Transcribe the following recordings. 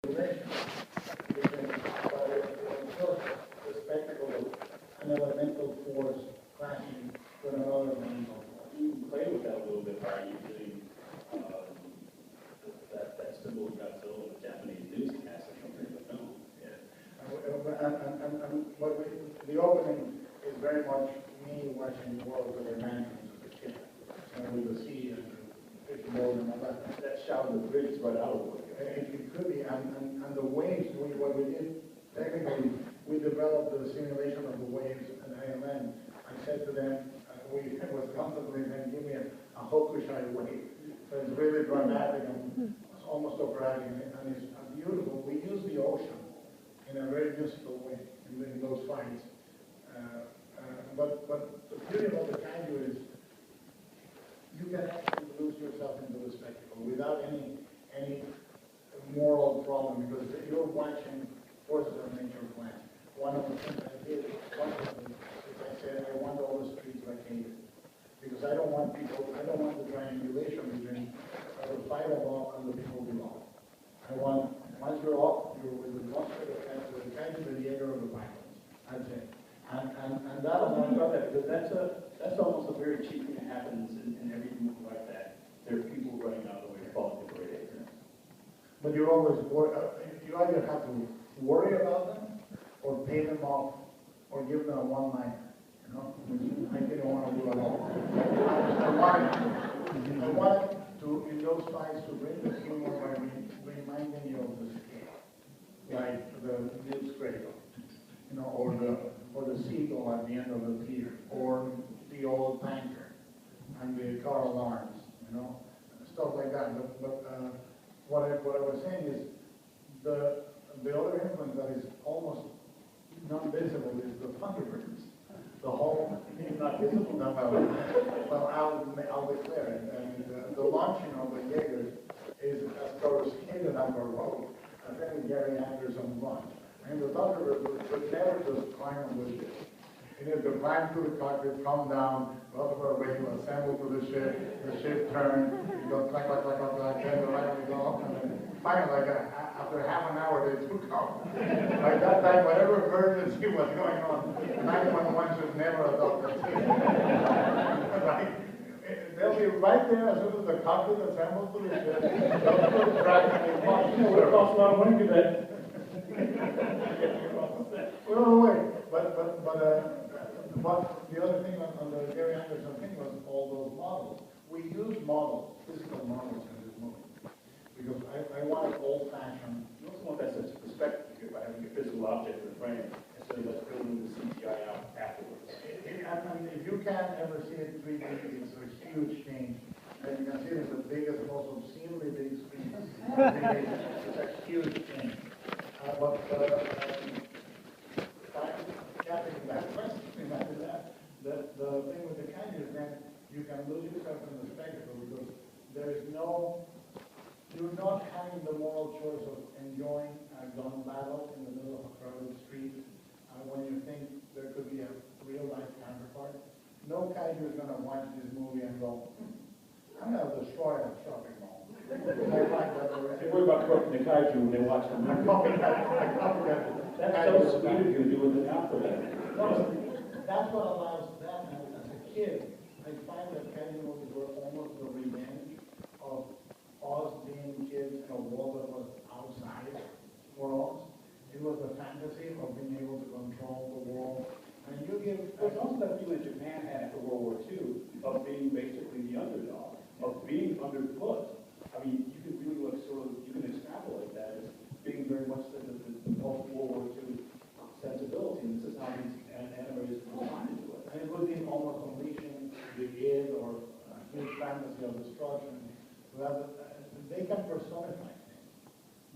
relation between the spectacle of an elemental force clashing with another elemental force. You can play with that a little bit by using that symbol of Godzilla with Japanese newscast or something, but no. But the opening is very much me watching the world of the mountains as a kid, with the sea and the fish bowl and all that. That shout of the bridge is right out of the way. It could be, and the waves, what we did, technically, we developed the simulation of the waves at IMN. I said to them, we was constantly saying, give me a Hokusai wave. So it's really dramatic and it's almost operatic, and it's beautiful. We use the ocean in a very musical way in those fights. But the beauty about the kaiju is you can actually lose yourself into the spectacle without any moral problem, because you're watching forces of nature plan. One of the things I did, is I said I want all the streets vacated, because I don't want the triangulation between the fireball and the people below. I want, once you're off, you're with the monster, the kind of the Jaeger of the violence, I'd say. And that I love that, because that's almost a very cheap thing that happens in every movie like that. There are people running out of the way falling into great ignorance. But you're always you either have to worry about them or pay them off or give them a one-liner, you know, which I didn't want to do at all. I wanted to, in those fights, to bring the humor by reminding you of the scale, like the news cradle, you know, or the seagull at the end of the pier, or the old tanker and the car alarms, you know, stuff like that. But what I was saying is the other influence that is almost non-visible is the Thunderbirds. The whole thing not visible now. Well, I'll declare it. And the launching of the Jaegers is as coruscated on the road. I think Gary Anderson's launch. And the Thunderbirds would never just climb on the ship. You need to climb through the cockpit, come down, go to the radio, assemble to the ship turn, you go clack, clack, clack, clack, clack, then the right way go up, and then finally, after half an hour, they took off. By that time, whatever emergency was going on, 911 should never adopt a team. Right? They'll be right there as soon as the cockpit assembles to the ship, they'll put track and they march. It would cost a lot of money to that. Well, wait, but the other thing on the Gary Anderson thing was all those models. We use models, physical models in this movie, because I want old-fashioned. You also want that sense of perspective by having a physical object in the frame instead of just building the CGI out afterwards. I mean, if you can't ever see it 3D, it's a huge change. And you can see it as the biggest, most obscenely big screen. It's a huge change. Capturing that question, imagine that. The thing with the kaiju is then you can lose yourself in the spectacle, because there is you're not having the moral choice of enjoying a gun battle in the middle of a crowded street when you think there could be a real life counterpart. No kaiju is going to watch this movie and go, I'm going to destroy that shopping mall. I like that already. They worry about corrupting the kaiju when they watch them. I copy that. That's so sweet of you to do with the now for that. No, that's what allows them, as a kid, I find that kaiju movies were almost the revenge of us being kids in a world that was outside worlds. It was the fantasy of being able to control the world. And you give... There's also that feeling Japan had after World War II of being basically the underdog, of being underfoot. I mean, you can really you can extrapolate that as being very much the post-World War II sensibility, and this is how these animators responded to it. And it would be almost unleashing the id or a huge fantasy of destruction. So that they can personify things,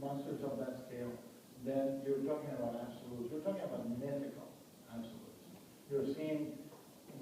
monsters of that scale. Then you're talking about absolutes. You're talking about mythical absolutes. You're seeing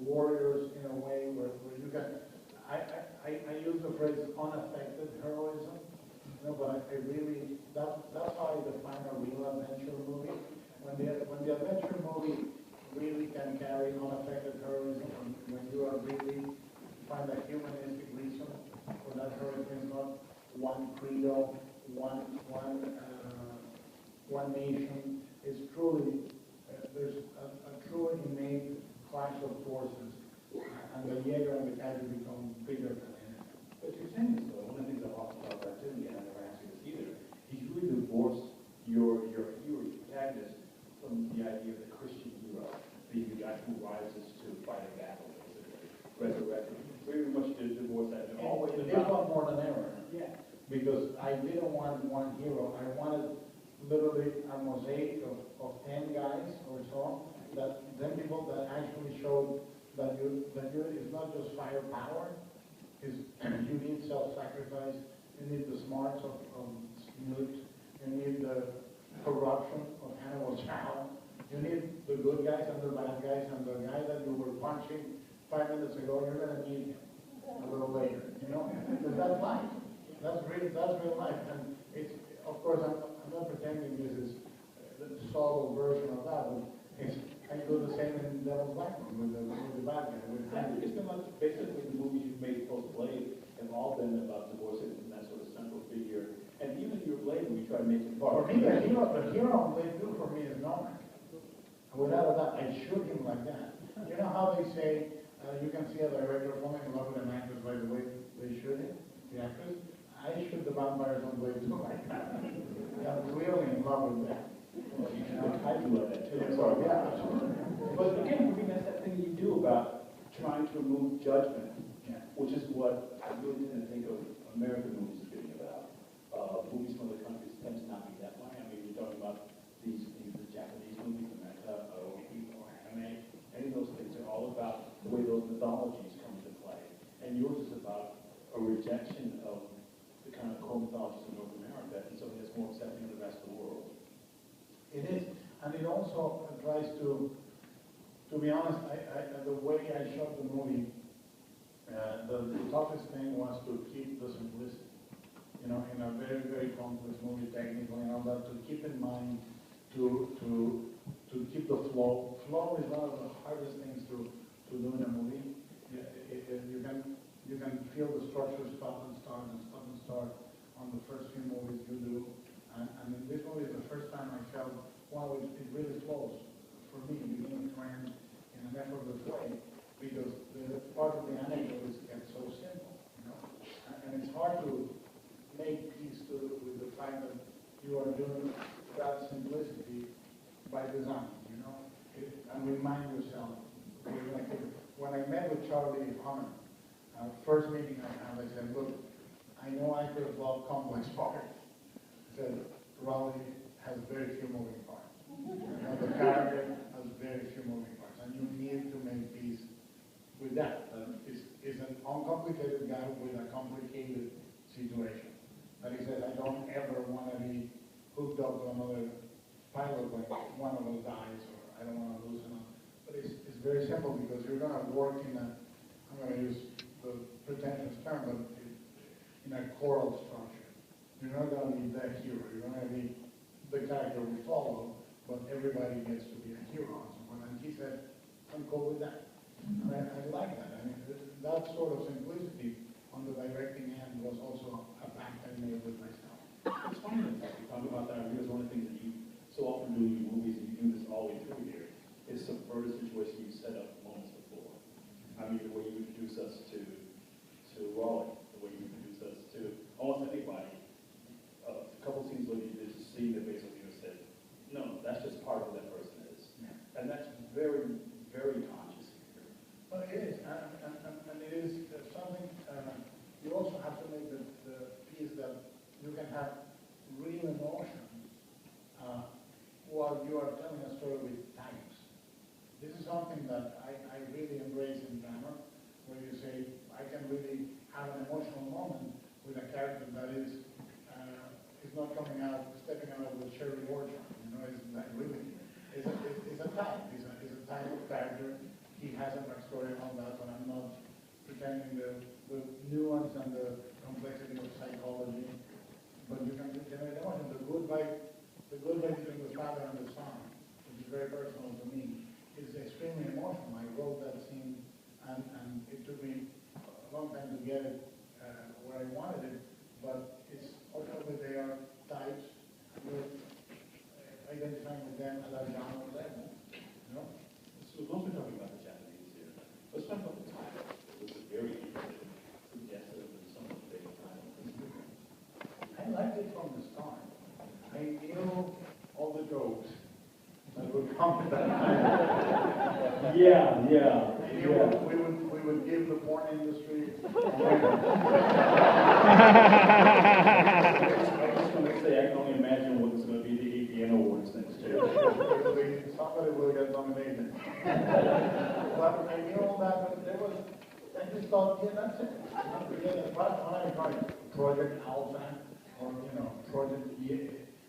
warriors in a way where you can. I use the phrase unaffected heroism. But I really, that's how I define a real adventure movie. When the adventure movie really can carry unaffected heroism, when you are really find a humanistic reason for that heroism, not one credo, one one nation. It's truly, there's a truly innate clash of forces, and the Jaeger and the Kaiser become bigger than anything. But you're saying this, though, one of the things I've often talked about too, and I never asked you this either, is you really divorce your hero, your protagonist, from the idea of the Christian hero, being the guy who rises to fight a battle, basically, resurrected. Very much to divorce that. And always This one more than ever. Yeah. Because I didn't want one hero. I wanted literally a mosaic of 10 guys or so, that 10 people that actually showed that it's not just firepower, is you need self-sacrifice, you need the smarts of nukes, you need the corruption of Hannibal Chow, you need the good guys and the bad guys, and the guy that you were punching 5 minutes ago, you're going to need him a little later, you know? Because that's life. That's real life. And it's, of course, I'm not pretending this is the solo version of that, but I do the same in Devil's Backbone with the bad guy. I think it's been like basically the movies you've made post-Blade have all been about divorcing from that sort of central figure. And even your Blade, when you try to make it For me, the hero on Blade 2 for me is Norman. Without a doubt, I shoot him like that. You know how they say, you can see a director falling in love with an actress by the way they shoot him, the actress? I shoot the vampires on Blade 2 like that. I'm clearly in love with that. I do love that too. So, yeah, absolutely. But again, for me, that's that thing you do about trying to remove judgment, Yeah. which is what I really tend to think of American movies as being about. Movies from other countries tend to not be that way. I mean, you're talking about the Japanese movies, America, or anime. Any of those things are all about the way those mythologies come into play. And yours is about a rejection of the kind of core mythologies of North America and something that's more accepting of the rest of the world. It is, and it also tries to be honest, the way I shot the movie, the toughest thing was to keep the simplicity. You know, in a very, very complex movie technically and all that, to keep in mind, to keep the flow. Flow is one of the hardest things to do in a movie. You can feel the structure stop and start on the first few movies you do. And in this movie is the first time I felt, wow, it really flows for me, beginning to end in an effortless way, because the part of the anecdote is kept so simple, you know. And it's hard to make peace with the fact that you are doing that simplicity by design, you know, and remind yourself. Like when I met with Charlie Hunnam, first meeting I had, I said, look, I know actors love complex parts. I said, Raleigh has very few moving parts. You know, the character has very few moving parts, and you need to make peace with that. Is an uncomplicated guy with a complicated situation. And he said, I don't ever want to be hooked up to another pilot when one of us dies, or I don't want to lose another. But it's very simple, because you're going to work in a, I'm going to use the pretentious term, but in a choral structure. You're not going to be the hero. You're going to be the character we follow, but everybody gets to be a hero on someone. And he said, I'm cool with that. And I like that. I mean, that sort of simplicity on the directing end was also a pact I made with myself. It's funny that you talk about that, because one of the things that you so often do in your movies, and you do this all the way through here, is subvert a situation you set up moments before. I mean, the way you introduce us to Raleigh, the way you introduce us to almost anybody. A couple scenes later, there's a scene that basically just said, no, that's just part of who that person is. Yeah. And that's very, very conscious here. Well, it is, and it is something, you also have to make the piece that you can have real emotion while you are telling a story with types. This is something that I really embrace in drama, where you say, I can really have an emotional moment with a character that is not coming out, stepping out of the cherry orchard, you know, it's like really, it's a type, it's a type of character. He has a backstory on that, but I'm not pretending the nuance and the complexity of psychology. But you can generate emotion. The good fight between the father and the son, which is very personal to me, is extremely emotional. I wrote that scene, and it took me a long time to get it where I wanted it, but it's ultimately they are types with spend time with them at a downward level, you know? So once we're talking about the Japanese here, let's talk about the title. It was a very suggestive and somewhat vague title. I liked it from the start. I knew all the jokes that would come to that time. Yeah. I knew we would give the porn industry a winner. I was going to say, I can only imagine what's going to be the APN Awards next year. Somebody will get nominated. But I knew all that, but there was, I just thought, yeah, that's it. When I tried Project Alpha, or, Project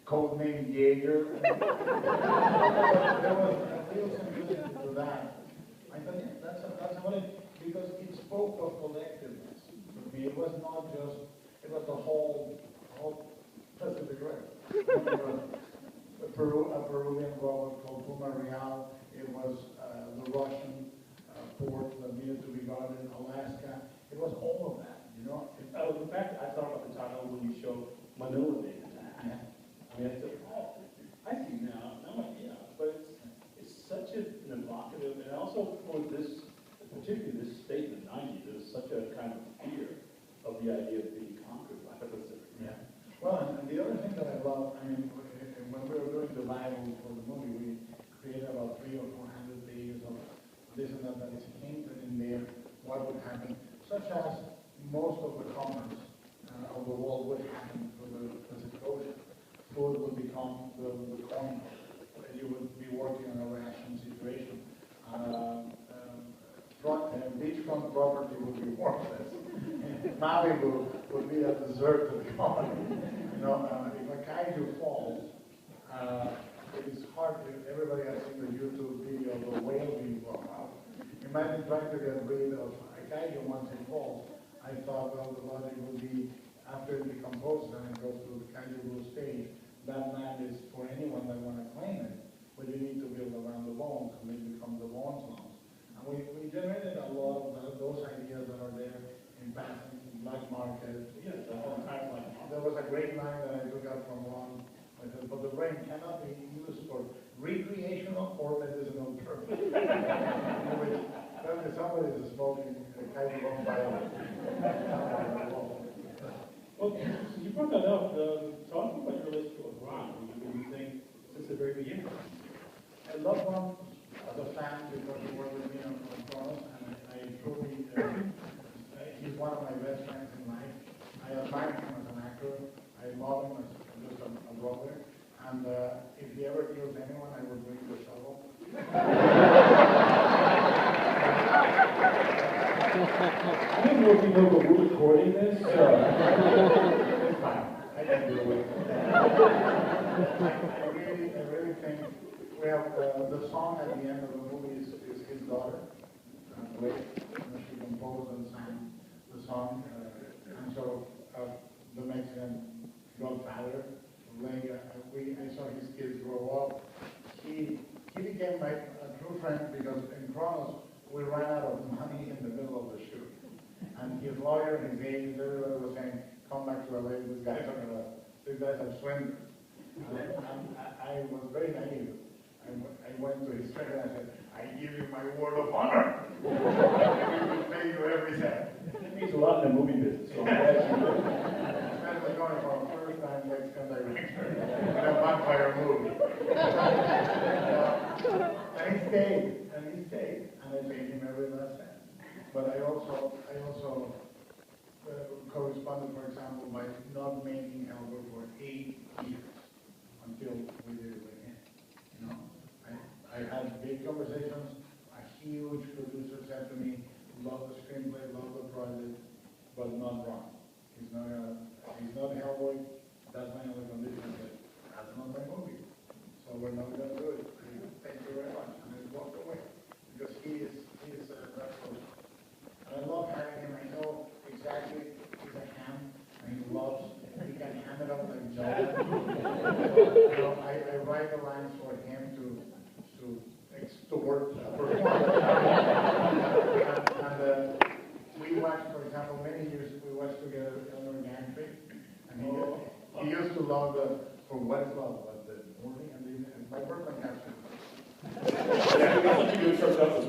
Codename Jaeger, there was a real simplicity to that. I thought, yeah, that's what it, because it spoke of collectiveness. For me, it was not just, it was the whole Pacific Rim. A Peruvian robot called Puma Real. It was the Russian port that needed to be guarded in Alaska. It was all of that, In fact, I thought about the title when you showed Manila Day Attack. Yeah. I mean, I said, oh, I see now. But it's such an evocative, and also for this, particularly this state in the 90s, there's such a kind of fear of the idea of being conquered by the Pacific. Yeah. Well, and the other thing that I love, when we were doing the Bible for the movie, we created about 300 or 400 pages of this and that is hinted in there, what would happen, such as most of the commerce of the world would happen through the Pacific Ocean. Food would become the coin. You would be working on a ration situation. Beachfront property would be worthless. Malibu would be a deserted colony. If a kaiju falls, it is hard. Everybody has seen the YouTube video of the whale being blown out. Imagine trying to get rid of a kaiju once it falls. I thought, well, the logic would be after it decomposes and it goes to the kaiju blue stage, that land is for anyone that want to claim it, but you need to build around the bones, and they become the bones loans. And we generated a lot of those ideas that are there in passing, black market. Yeah, the whole entire like. There was a great line that I took out from Ron. I said, but the brain cannot be used for recreational or medicinal purpose. Somebody is smoking a kaiju bone bio. Well, so you brought that up. Talk about your relationship with Ron. What do you think since the very beginning? I love Ron as a fan because he worked with me on Cross, and I truly, he's one of my best friends in life. I admire him as an actor. I love him as just a brother. And if he ever kills anyone, I will bring the shovel. I don't know if you know, but we're recording this. It's fine. I can do it. I really think we have the song at the end of the movie is his daughter, Blake. She composed and sang the song. And so the Mexican godfather, Blake, I saw his kids grow up. He became a true friend because in Kronos, we ran out of money in the middle of the shoot. And his lawyer, his agents, everybody was saying, come back to LA, these guys are swindlers. And I was very naive. I went to his friend and I said, I give you my word of honor. We will pay you every cent. It means a lot in the movie business, so I'm glad you did. Especially going for a first-time Mexican director in a vampire movie. And he stayed, and I paid him every last cent. But I also corresponded, for example, by not making Albert for 8 years until we did it with him. I had big conversations. A huge producer said to me, love the screenplay, love the project, but not Ron. He's not Hellboy. That's my only condition. I said, that's not my movie. So we're not going to do it. Thank you very much. And I walked away because he is that close. And I love having him. I know exactly he's a ham, and he can ham it up like John. I write the lines for him to extort performance. And we watched, for example, many years we watched together Eleanor Gantry, and he used to love for what is love, but the morning and the that was